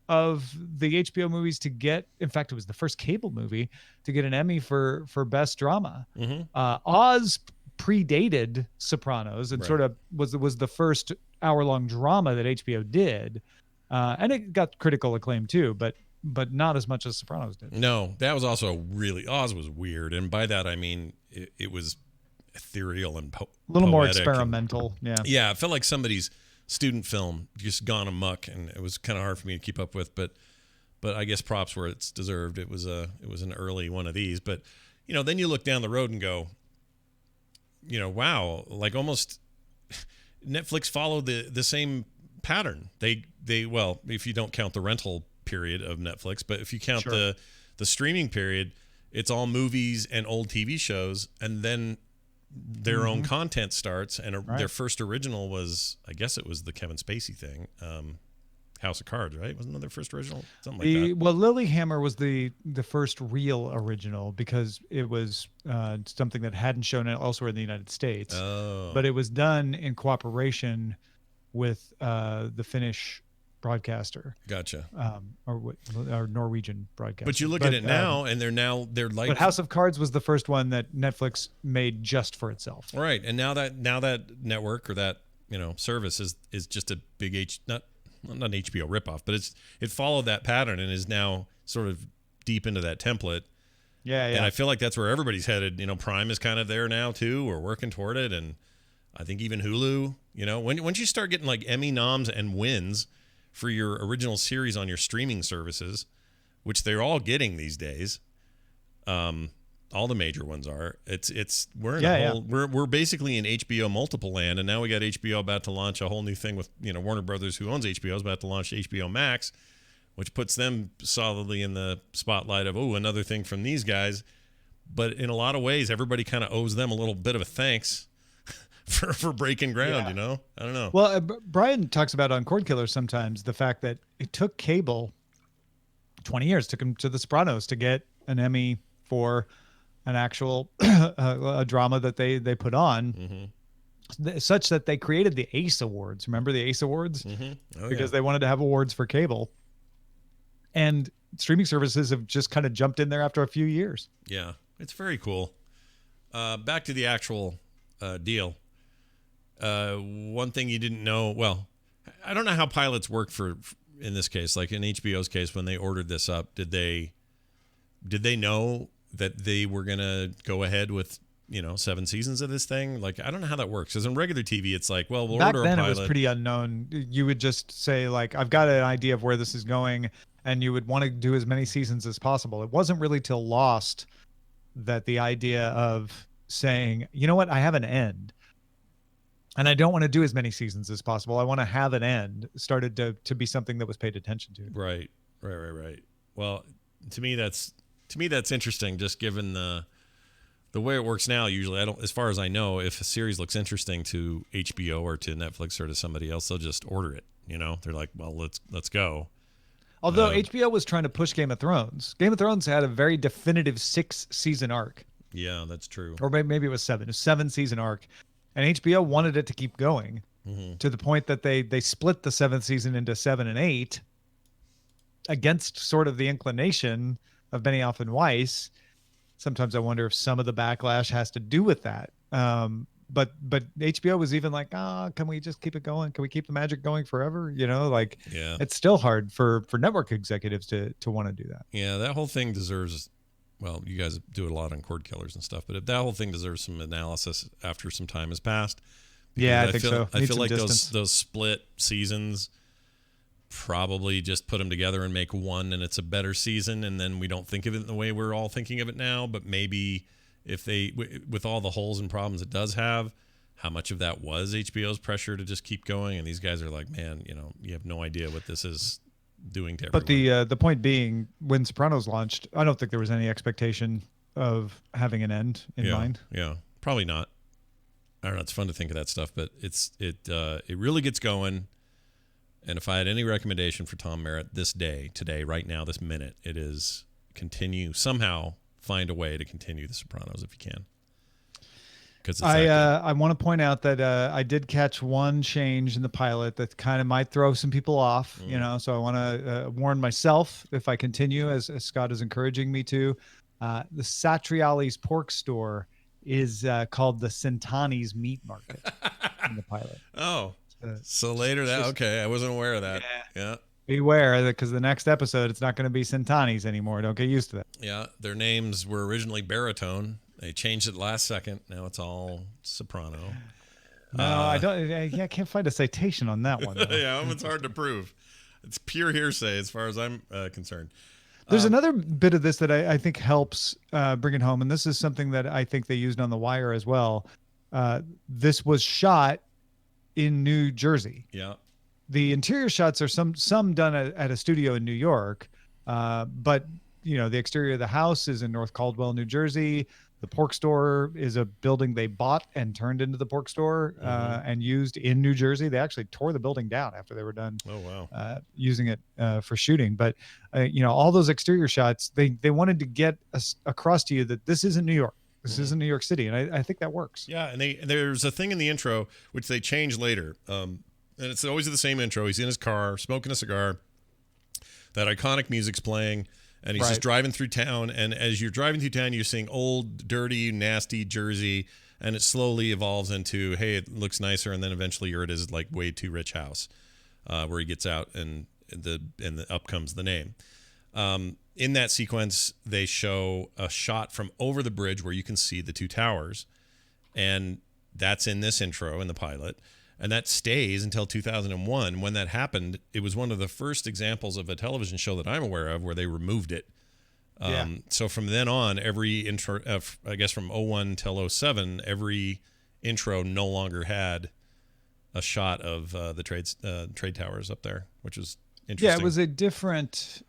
Speaker 4: of the HBO movies to get, in fact, it was the first cable movie to get an Emmy for best drama.
Speaker 1: Mm-hmm.
Speaker 4: Oz predated Sopranos and sort of was the first hour-long drama that HBO did. And it got critical acclaim too, but not as much as Sopranos did.
Speaker 1: No, that was also Oz was weird, and by that I mean it was ethereal and a
Speaker 4: little more experimental.
Speaker 1: Yeah, it felt like somebody's student film just gone amok, and it was kind of hard for me to keep up with. But I guess props where it's deserved. It was an early one of these, but then you look down the road and go, wow, like almost Netflix followed the same pattern. They well, if you don't count the rental period of Netflix, but if you count the streaming period, it's all movies and old TV shows, and then their own content starts. And their first original was, I guess it was the Kevin Spacey thing, House of Cards, right? Wasn't that their first original? Something like that.
Speaker 4: Well, Lilyhammer was the first real original because it was something that hadn't shown elsewhere in the United States.
Speaker 1: Oh.
Speaker 4: But it was done in cooperation with the Finnish broadcaster.
Speaker 1: Gotcha.
Speaker 4: Or Norwegian broadcaster.
Speaker 1: But you look at it now, and they're like.
Speaker 4: But House of Cards was the first one that Netflix made just for itself.
Speaker 1: Right, and now that network or that service is just a big not an HBO ripoff, but it followed that pattern and is now sort of deep into that template.
Speaker 4: Yeah.
Speaker 1: And I feel like that's where everybody's headed. Prime is kind of there now too. We're working toward it, and I think even Hulu. Once you start getting like Emmy noms and wins for your original series on your streaming services, which they're all getting these days, all the major ones are. We're in we're basically in HBO multiple land, and now we got HBO about to launch a whole new thing with Warner Brothers, who owns HBO, is about to launch HBO Max, which puts them solidly in the spotlight of another thing from these guys. But in a lot of ways, everybody kind of owes them a little bit of a thanks for breaking ground. I don't know.
Speaker 4: Well, Brian talks about on Cord Killers sometimes the fact that it took cable 20 years, took him to The Sopranos to get an Emmy for an actual a drama that they put on, such that they created the ACE Awards. Remember the ACE Awards? Because they wanted to have awards for cable. And streaming services have just kind of jumped in there after a few years.
Speaker 1: Yeah, it's very cool. Back to the actual deal. One thing you didn't know, well, I don't know how pilots work in this case, like in HBO's case, when they ordered this up, did they know that they were going to go ahead with, 7 seasons of this thing? Like, I don't know how that works. Because in regular TV, it's like, well, we'll order a pilot.
Speaker 4: Back then, it was pretty unknown. You would just say, like, I've got an idea of where this is going, and you would want to do as many seasons as possible. It wasn't really till Lost that the idea of saying, you know what, I have an end, and I don't want to do as many seasons as possible. I want to have an end, started to be something that was paid attention to.
Speaker 1: Right. Well, to me that's interesting, just given the The way it works now, usually, as far as I know, if a series looks interesting to HBO or to Netflix or to somebody else, they'll just order it. They're like, well, let's go.
Speaker 4: Although HBO was trying to push Game of Thrones. Game of Thrones had a very definitive 6-season arc.
Speaker 1: Yeah, that's true.
Speaker 4: Or maybe it was 7. A 7-season arc. And HBO wanted it to keep going to the point that they split the 7th season into 7 and 8 against sort of the inclination of Benioff and Weiss. Sometimes I wonder if some of the backlash has to do with that. But HBO was even like, can we just keep it going? Can we keep the magic going forever? It's still hard for network executives to want to do that.
Speaker 1: Yeah, that whole thing deserves, well, you guys do it a lot on Cord Killers and stuff, but that whole thing deserves some analysis after some time has passed.
Speaker 4: Yeah, I think so.
Speaker 1: I feel like those split seasons probably just put them together and make one, and it's a better season, and then we don't think of it in the way we're all thinking of it now. But maybe if with all the holes and problems it does have, how much of that was HBO's pressure to just keep going, and these guys are like, man, you have no idea what this is doing to everyone.
Speaker 4: But the point being, when Sopranos launched, I don't think there was any expectation of having an end in mind.
Speaker 1: Yeah, probably not. I don't know. It's fun to think of that stuff, but it really gets going. And if I had any recommendation for Tom Merritt today, right now, this minute, it is somehow find a way to continue The Sopranos if you can. Because
Speaker 4: I want to point out that I did catch one change in the pilot that kind of might throw some people off, so I want to warn myself if I continue, as Scott is encouraging me to. The Satriali's pork store is called the Centani's Meat Market in the pilot.
Speaker 1: Oh. So later okay, I wasn't aware of that. Yeah.
Speaker 4: Beware, because the next episode, it's not going to be Centani's anymore. Don't get used to that.
Speaker 1: Yeah, their names were originally Baritone. They changed it last second. Now it's all Soprano.
Speaker 4: No, I don't. I can't find a citation on that one.
Speaker 1: Yeah, it's hard to prove. It's pure hearsay as far as I'm concerned.
Speaker 4: There's another bit of this that I think helps bring it home, and this is something that I think they used on The Wire as well. This was shot in New Jersey.
Speaker 1: Yeah.
Speaker 4: The interior shots are some done at a studio in New York, but the exterior of the house is in North Caldwell, New Jersey. The pork store is a building they bought and turned into the pork store and used in New Jersey. They actually tore the building down after they were done.
Speaker 1: Oh wow!
Speaker 4: Using it for shooting, but all those exterior shots, they wanted to get across to you that this isn't New York. This isn't New York City, and I think that works.
Speaker 1: Yeah, and there's a thing in the intro which they change later, and it's always the same intro. He's in his car, smoking a cigar. That iconic music's playing, and he's just driving through town. And as you're driving through town, you're seeing old, dirty, nasty Jersey, and it slowly evolves into, hey, it looks nicer, and then eventually you're at his like way too rich house, where he gets out, and up comes the name. In that sequence, they show a shot from over the bridge where you can see the two towers, and that's in this intro in the pilot, and that stays until 2001. When that happened, it was one of the first examples of a television show that I'm aware of where they removed it. So from then on, every intro, I guess from 01 till 07, every intro no longer had a shot of the trade towers up there, which was interesting.
Speaker 4: Yeah, it was a different.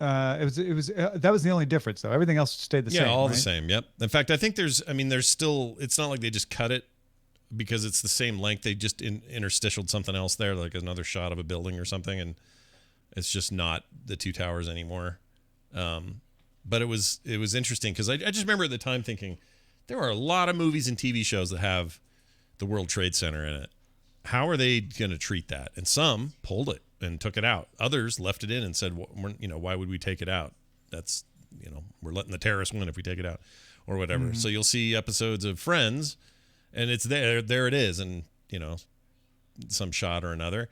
Speaker 4: It was that was the only difference though. Everything else stayed the same.
Speaker 1: Yeah, all
Speaker 4: right?
Speaker 1: the same. Yep. In fact, I think there's still. It's not like they just cut it because it's the same length. They just interstitialed something else there, like another shot of a building or something, and it's just not the two towers anymore. But it was interesting because I just remember at the time thinking there are a lot of movies and TV shows that have the World Trade Center in it. How are they going to treat that? And some pulled it and took it out. Others left it in and said, why would we take it out? That's, we're letting the terrorists win if we take it out or whatever. Mm-hmm. So you'll see episodes of Friends and it's there it is. And, some shot or another.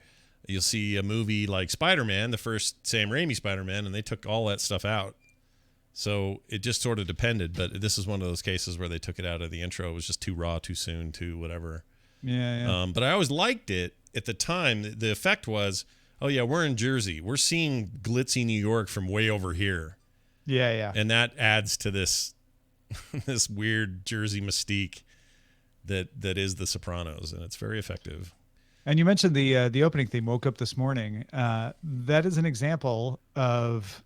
Speaker 1: You'll see a movie like Spider-Man, the first Sam Raimi Spider-Man, and they took all that stuff out. So it just sort of depended. But this is one of those cases where they took it out of the intro. It was just too raw, too soon, too whatever.
Speaker 4: Yeah.
Speaker 1: But I always liked it at the time. The effect was, oh yeah, we're in Jersey. We're seeing glitzy New York from way over here.
Speaker 4: Yeah.
Speaker 1: And that adds to this this weird Jersey mystique that is The Sopranos, and it's very effective.
Speaker 4: And you mentioned the opening theme, Woke Up This Morning. That is an example of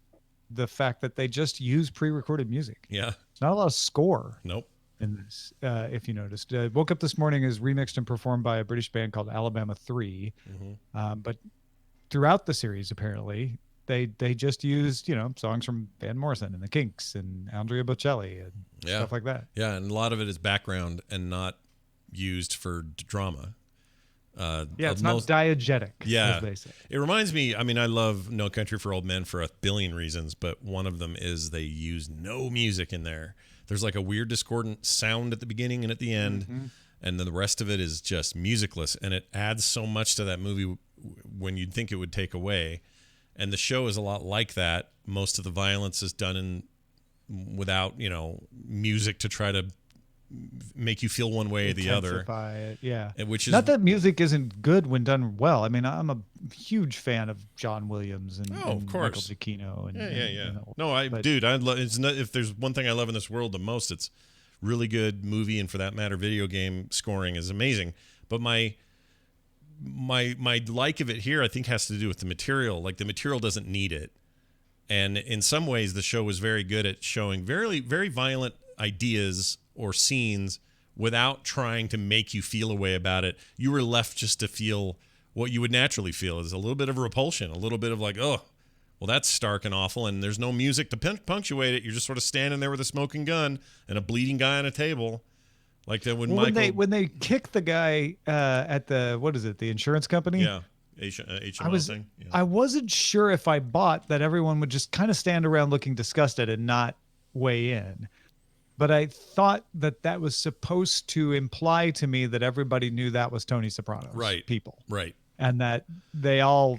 Speaker 4: the fact that they just use pre-recorded music.
Speaker 1: Yeah.
Speaker 4: It's not a lot of score.
Speaker 1: Nope.
Speaker 4: in this, if you noticed. Woke Up This Morning is remixed and performed by a British band called Alabama 3. But throughout the series, apparently, they just used, songs from Van Morrison and the Kinks and Andrea Bocelli and stuff like that.
Speaker 1: Yeah, and a lot of it is background and not used for drama.
Speaker 4: It's not diegetic.
Speaker 1: Yeah,
Speaker 4: as they say.
Speaker 1: It reminds me. I mean, I love No Country for Old Men for a billion reasons, but one of them is they use no music in there. There's like a weird discordant sound at the beginning and at the end, and then the rest of it is just musicless, and it adds so much to that movie when you'd think it would take away. And the show is a lot like that. Most of the violence is done without music to try to make you feel one way or the other.
Speaker 4: It, yeah.
Speaker 1: Which is
Speaker 4: not that music isn't good when done well. I mean, I'm a huge fan of John Williams and,
Speaker 1: of course,
Speaker 4: Michael Giacchino.
Speaker 1: If there's one thing I love in this world the most, it's really good movie, and for that matter, video game scoring is amazing. But my like of it here, I think, has to do with the material. Like, the material doesn't need it. And in some ways, the show was very good at showing very, very violent ideas or scenes without trying to make you feel a way about it. You were left just to feel what you would naturally feel, is a little bit of repulsion, a little bit of like, oh, well, that's stark and awful, and there's no music to punctuate it. You're just sort of standing there with a smoking gun and a bleeding guy on a table. Like that
Speaker 4: when they kick the guy at the insurance company.
Speaker 1: Yeah. HMO thing. Yeah.
Speaker 4: I wasn't sure if I bought that everyone would just kind of stand around looking disgusted and not weigh in. But I thought that was supposed to imply to me that everybody knew that was Tony Soprano's people.
Speaker 1: Right.
Speaker 4: And that they all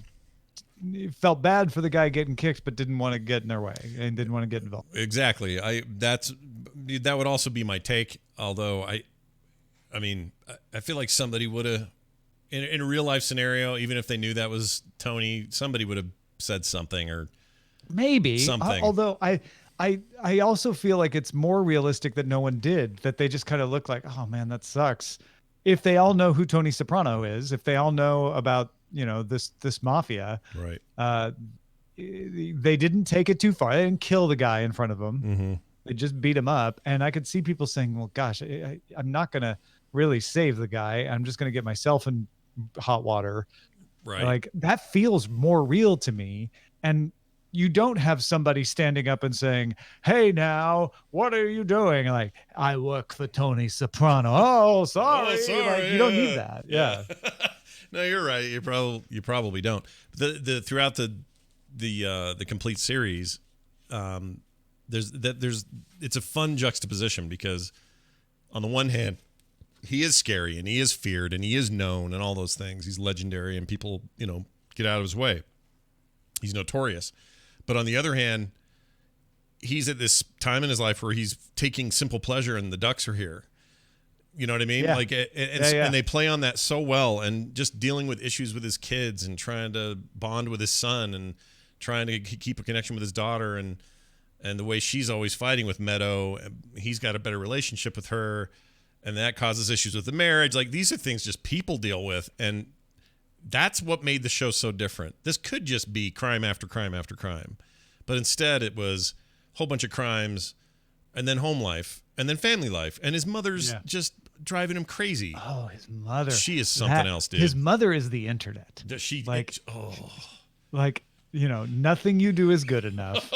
Speaker 4: felt bad for the guy getting kicked, but didn't want to get in their way and didn't want to get involved.
Speaker 1: Exactly. That would also be my take. Although I feel like somebody would have, in a real life scenario, even if they knew that was Tony, somebody would have said something or
Speaker 4: maybe
Speaker 1: something.
Speaker 4: Although I also feel like it's more realistic that no one did, that they just kind of look like, oh man, that sucks. If they all know who Tony Soprano is, if they all know about, this mafia,
Speaker 1: right.
Speaker 4: They didn't take it too far. They didn't kill the guy in front of them.
Speaker 1: Mm-hmm.
Speaker 4: They just beat him up. And I could see people saying, well, gosh, I'm not going to really save the guy. I'm just going to get myself in hot water.
Speaker 1: Right.
Speaker 4: Like, that feels more real to me. And you don't have somebody standing up and saying, hey, now, what are you doing? Like, I work for Tony Soprano. Oh, sorry. Like, you don't need that. Yeah.
Speaker 1: No, you're right. You probably don't. Throughout the complete series, it's a fun juxtaposition, because on the one hand, he is scary and he is feared and he is known and all those things. He's legendary and people, get out of his way. He's notorious. But on the other hand, he's at this time in his life where he's taking simple pleasure, and the ducks are here. You know what I mean?
Speaker 4: Yeah.
Speaker 1: Like, and they play on that so well, and just dealing with issues with his kids and trying to bond with his son and trying to keep a connection with his daughter, and the way she's always fighting with Meadow. He's got a better relationship with her, and that causes issues with the marriage. Like, these are things just people deal with, and that's what made the show so different. This could just be crime after crime after crime, but instead it was a whole bunch of crimes, and then home life, and then family life, and his mother's just driving him crazy.
Speaker 4: Oh, his mother.
Speaker 1: She is something else, dude.
Speaker 4: His mother is the internet. Nothing you do is good enough.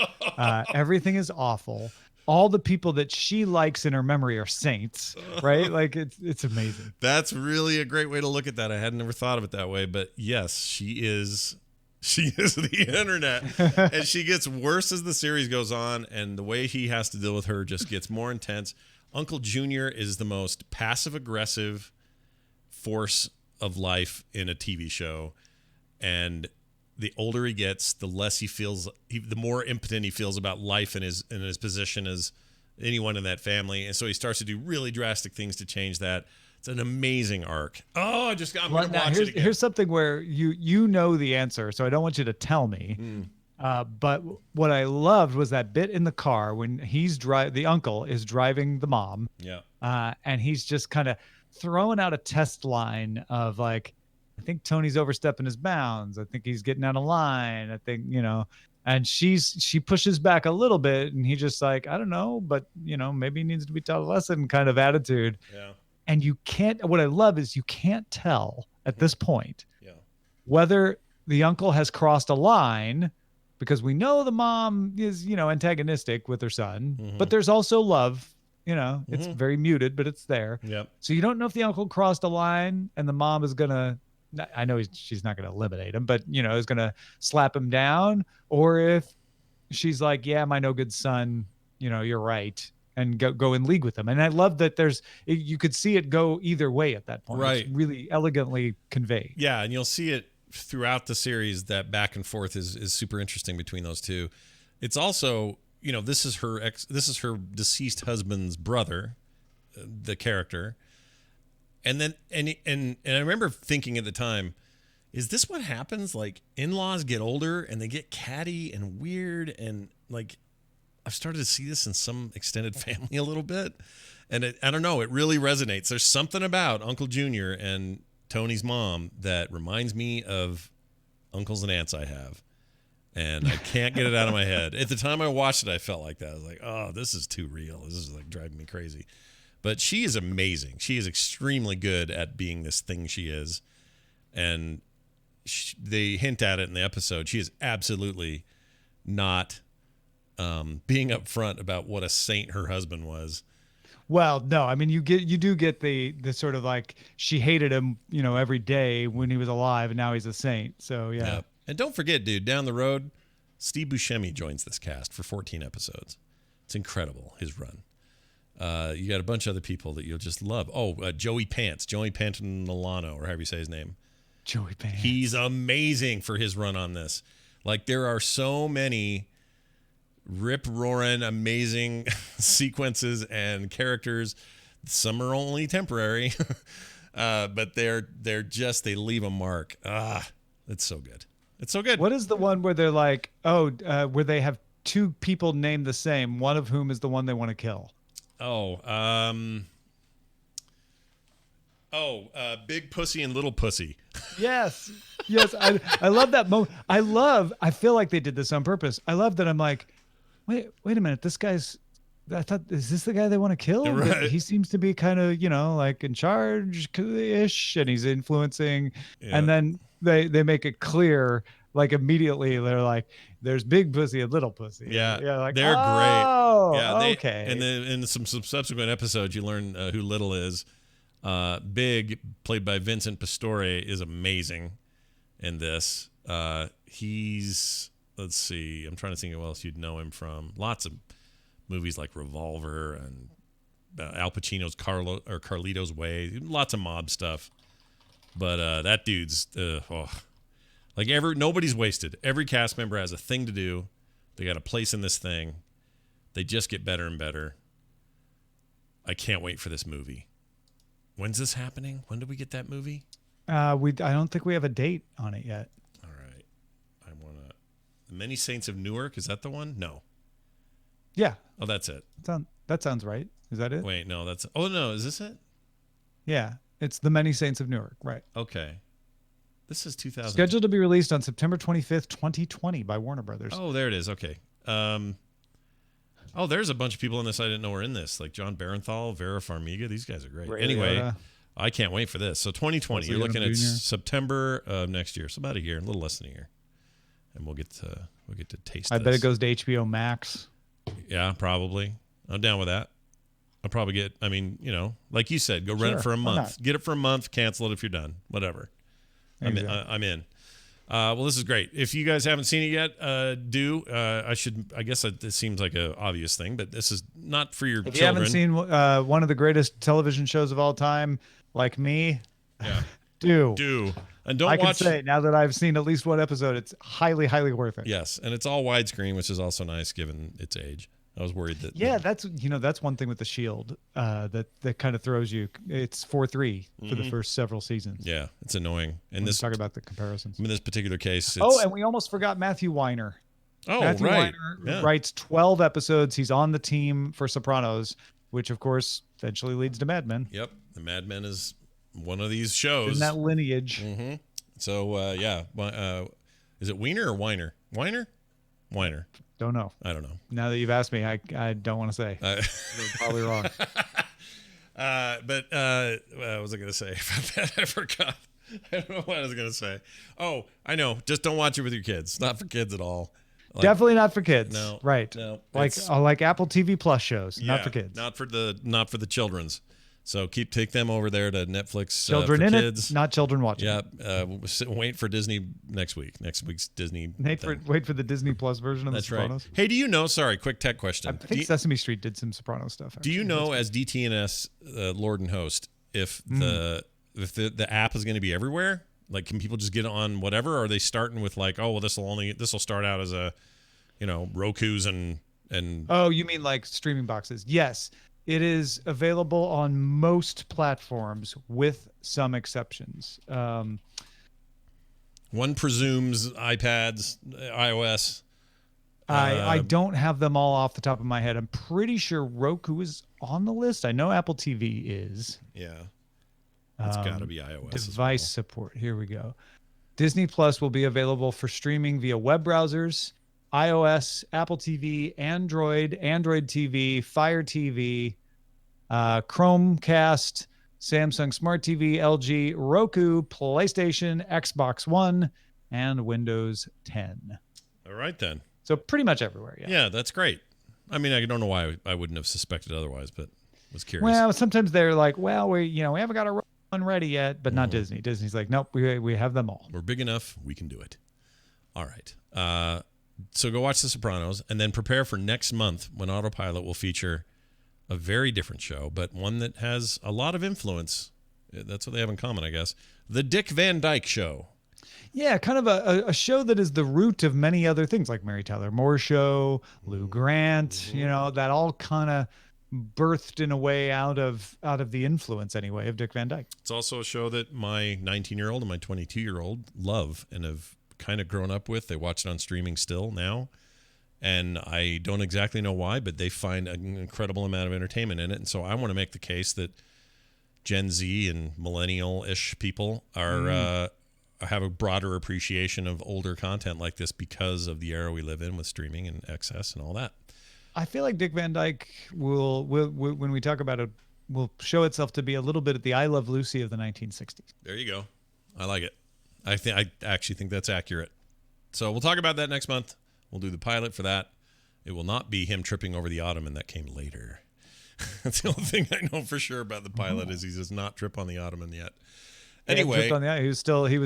Speaker 4: Everything is awful. All the people that she likes in her memory are saints, right? Like, it's amazing.
Speaker 1: That's really a great way to look at that. I had never thought of it that way, but yes, she is the internet, and she gets worse as the series goes on, and the way he has to deal with her just gets more intense. Uncle Junior is the most passive-aggressive force of life in a TV show, and the older he gets, the less he feels, the more impotent he feels about life in his position as anyone in that family. And so he starts to do really drastic things to change that. It's an amazing arc. I'm going to watch it again.
Speaker 4: Here's something where you know the answer, so I don't want you to tell me. But what I loved was that bit in the car when the uncle is driving the mom.
Speaker 1: Yeah.
Speaker 4: And he's just kind of throwing out a test line of like, I think Tony's overstepping his bounds. I think he's getting out of line. I think, And she pushes back a little bit, and he just like, I don't know, but maybe he needs to be taught a lesson kind of attitude.
Speaker 1: Yeah.
Speaker 4: And what I love is you can't tell at this point whether the uncle has crossed a line, because we know the mom is, antagonistic with her son, but there's also love, it's very muted, but it's there.
Speaker 1: Yep.
Speaker 4: So you don't know if the uncle crossed a line and the mom is going to, I know she's not going to eliminate him, but is going to slap him down, or if she's like, yeah, my no good son, you're right, and go in league with him. And I love that you could see it go either way at that point.
Speaker 1: Right.
Speaker 4: It's really elegantly conveyed.
Speaker 1: Yeah, and you'll see it throughout the series. That back and forth is super interesting between those two. It's also, this is her deceased husband's brother, the character. And then and I remember thinking at the time, is this what happens? Like, in-laws get older and they get catty and weird, and like I've started to see this in some extended family a little bit, and I don't know, it really resonates. There's something about Uncle Junior and Tony's mom that reminds me of uncles and aunts I have, and I can't get it out of my head. At the time I watched it, I felt like that. I was like, oh, this is too real. This is like driving me crazy. But she is amazing. She is extremely good at being this thing she is. And they hint at it in the episode. She is absolutely not being upfront about what a saint her husband was.
Speaker 4: Well, no, I mean, you do get the sort of like, she hated him, every day when he was alive, and now he's a saint. So, yeah.
Speaker 1: Yep. And don't forget, dude, down the road, Steve Buscemi joins this cast for 14 episodes. It's incredible, his run. You got a bunch of other people that you'll just love. Joey Pantanalano, or however you say his name.
Speaker 4: Joey Pants.
Speaker 1: He's amazing for his run on this. Like, there are so many rip-roaring, amazing sequences and characters. Some are only temporary, but they leave a mark. It's so good. It's so good.
Speaker 4: What is the one where they're like, where they have two people named the same, one of whom is the one they want to kill? Big Pussy and Little Pussy. Yes. I love that moment. I feel like they did this on purpose. I love that. I'm like, wait a minute. Is this the guy they want to kill?
Speaker 1: Right.
Speaker 4: He seems to be kind of, like in charge-ish, and he's influencing.
Speaker 1: Yeah.
Speaker 4: And then they make it clear, like immediately they're like, there's Big Pussy and Little Pussy.
Speaker 1: Yeah.
Speaker 4: Like,
Speaker 1: they're great. Yeah.
Speaker 4: Okay.
Speaker 1: And then in some subsequent episodes, you learn who Little is. Big, played by Vincent Pastore, is amazing in this. Let's see, I'm trying to think of what else you'd know him from. Lots of movies like Revolver and Al Pacino's Carlito's Way. Lots of mob stuff. But that dude's nobody's wasted. Every cast member has a thing to do. They got a place in this thing. They just get better and better. I can't wait for this movie. When's this happening? When do we get that movie?
Speaker 4: I don't think we have a date on it yet.
Speaker 1: All right. The Many Saints of Newark, is that the one? No.
Speaker 4: Yeah.
Speaker 1: Oh, that's it.
Speaker 4: That sounds right. Is that it?
Speaker 1: Wait, no, is this it?
Speaker 4: Yeah. It's The Many Saints of Newark, right.
Speaker 1: Okay. This is 2000.
Speaker 4: Scheduled to be released on September 25th, 2020 by Warner Brothers.
Speaker 1: Oh, there it is. Okay. There's a bunch of people in this I didn't know were in this, like John Barenthal, Vera Farmiga. These guys are great. Anyway, I can't wait for this. So 2020, you're looking at September of next year. So about a year, a little less than a year. And we'll get to taste
Speaker 4: I
Speaker 1: this.
Speaker 4: bet it goes to HBO Max.
Speaker 1: Yeah, probably. I'm down with that. I'll probably get, like you said, go rent it for a month. Get it for a month, cancel it if you're done. Whatever. Exactly. I'm in. Well, this is great. If you guys haven't seen it yet, do. I guess it seems like an obvious thing, but this is not for your children.
Speaker 4: If you haven't seen one of the greatest television shows of all time, like me, do. And don't watch. I can say, now that I've seen at least one episode, it's highly, highly worth it.
Speaker 1: Yes, and it's all widescreen, which is also nice given its age. I was worried that.
Speaker 4: Yeah, that's one thing with The Shield that kind of throws you. It's 4:3 for the first several seasons.
Speaker 1: Yeah, it's annoying. And
Speaker 4: talk about the comparisons.
Speaker 1: In this particular case,
Speaker 4: and we almost forgot Matthew Weiner.
Speaker 1: Oh,
Speaker 4: Matthew
Speaker 1: right.
Speaker 4: Weiner writes 12 episodes. He's on the team for Sopranos, which of course eventually leads to Mad Men.
Speaker 1: Yep, the Mad Men is one of these shows
Speaker 4: in that lineage.
Speaker 1: Mm-hmm. So is it Weiner or Weiner? Weiner? Weiner.
Speaker 4: Don't know.
Speaker 1: I don't know.
Speaker 4: Now that you've asked me, I don't want to say. You're probably wrong.
Speaker 1: What was I going to say about that? I forgot. I don't know what I was going to say. Oh, I know. Just don't watch it with your kids. Not for kids at all.
Speaker 4: Definitely not for kids.
Speaker 1: No.
Speaker 4: Right.
Speaker 1: No.
Speaker 4: Like Apple TV Plus shows. Not for kids.
Speaker 1: Not for the children's. So take them over there to Netflix.
Speaker 4: Children
Speaker 1: for
Speaker 4: in
Speaker 1: kids.
Speaker 4: it, not children watching.
Speaker 1: Yeah. Wait for Disney next week. Next week's Disney.
Speaker 4: Wait for the Disney Plus version of The Sopranos.
Speaker 1: Right. Hey, do you know? Sorry, quick tech question.
Speaker 4: I think Sesame Street did some Sopranos stuff. Actually.
Speaker 1: Do you know, as DTNS Lord and Host, if the app is going to be everywhere? Like, can people just get on whatever? Or are they starting with like, oh well, this will start out as a, Roku's and.
Speaker 4: Oh, you mean like streaming boxes? Yes. It is available on most platforms with some exceptions.
Speaker 1: One presumes iPads, iOS.
Speaker 4: I don't have them all off the top of my head. I'm pretty sure Roku is on the list. I know Apple TV is.
Speaker 1: Yeah. It's got to be iOS.
Speaker 4: Device support. Here we go. Disney Plus will be available for streaming via web browsers, iOS, Apple TV, Android TV, Fire TV, Chromecast, Samsung Smart TV, LG, Roku, PlayStation, Xbox One, and Windows 10.
Speaker 1: All right, then.
Speaker 4: So pretty much everywhere, yeah.
Speaker 1: Yeah, that's great. I mean, I don't know why I wouldn't have suspected otherwise, but was curious.
Speaker 4: Well, sometimes they're like, well, we haven't got a one ready yet, but not Disney. Disney's like, nope, we have them all.
Speaker 1: We're big enough, we can do it. All right. So go watch The Sopranos and then prepare for next month when Autopilot will feature a very different show, but one that has a lot of influence. That's what they have in common, I guess. The Dick Van Dyke Show.
Speaker 4: Yeah, kind of a show that is the root of many other things like Mary Tyler Moore Show, Lou Grant, that all kind of birthed in a way out of the influence anyway of Dick Van Dyke.
Speaker 1: It's also a show that my 19-year-old and my 22-year-old love and have kind of grown up with. They watch it on streaming still now, and I don't exactly know why, but they find an incredible amount of entertainment in it. And so I want to make the case that Gen Z and millennial-ish people are have a broader appreciation of older content like this because of the era we live in with streaming and access and all that.
Speaker 4: I feel like Dick Van Dyke will when we talk about it, will show itself to be a little bit at the I Love Lucy of the 1960s.
Speaker 1: There you go. I like it. I actually think that's accurate. So we'll talk about that next month. We'll do the pilot for that. It will not be him tripping over the ottoman. That came later. That's the only thing I know for sure about the pilot is he does not trip on the ottoman yet. Anyway,
Speaker 4: he was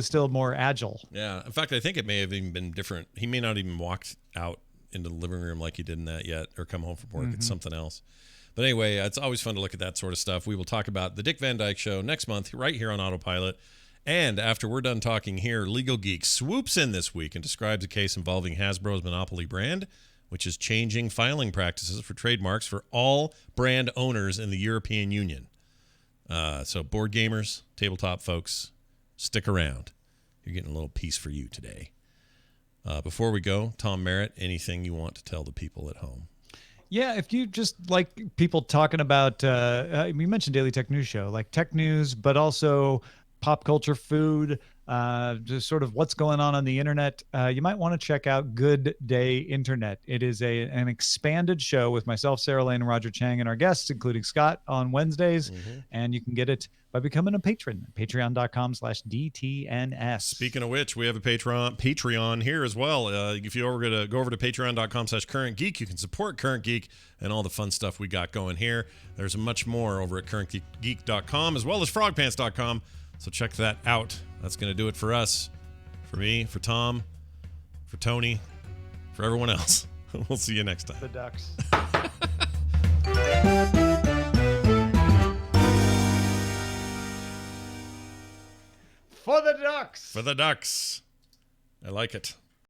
Speaker 4: still more agile.
Speaker 1: Yeah. In fact, I think it may have even been different. He may not even walked out into the living room like he did in that yet, or come home from work. It's something else. But anyway, it's always fun to look at that sort of stuff. We will talk about the Dick Van Dyke Show next month, right here on Autopilot. And after we're done talking here, Legal Geek swoops in this week and describes a case involving Hasbro's Monopoly brand, which is changing filing practices for trademarks for all brand owners in the European Union. So board gamers, tabletop folks, stick around. You're getting a little piece for you today. Before we go, Tom Merritt, anything you want to tell the people at home?
Speaker 4: Yeah, if you just like people talking about, you mentioned Daily Tech News Show, like tech news, but also pop culture, food, just sort of what's going on the internet, you might want to check out Good Day Internet. It is an expanded show with myself, Sarah Lane, and Roger Chang, and our guests, including Scott, on Wednesdays. And you can get it by becoming a patron, patreon.com/DTNS.
Speaker 1: Speaking of which, we have a Patreon here as well. If you go over to patreon.com/Current Geek, you can support Current Geek and all the fun stuff we got going here. There's much more over at currentgeek.com as well as frogpants.com. So check that out. That's going to do it for us, for me, for Tom, for Tony, for everyone else. We'll see you next time.
Speaker 4: The Ducks. For the Ducks.
Speaker 1: For the Ducks. I like it.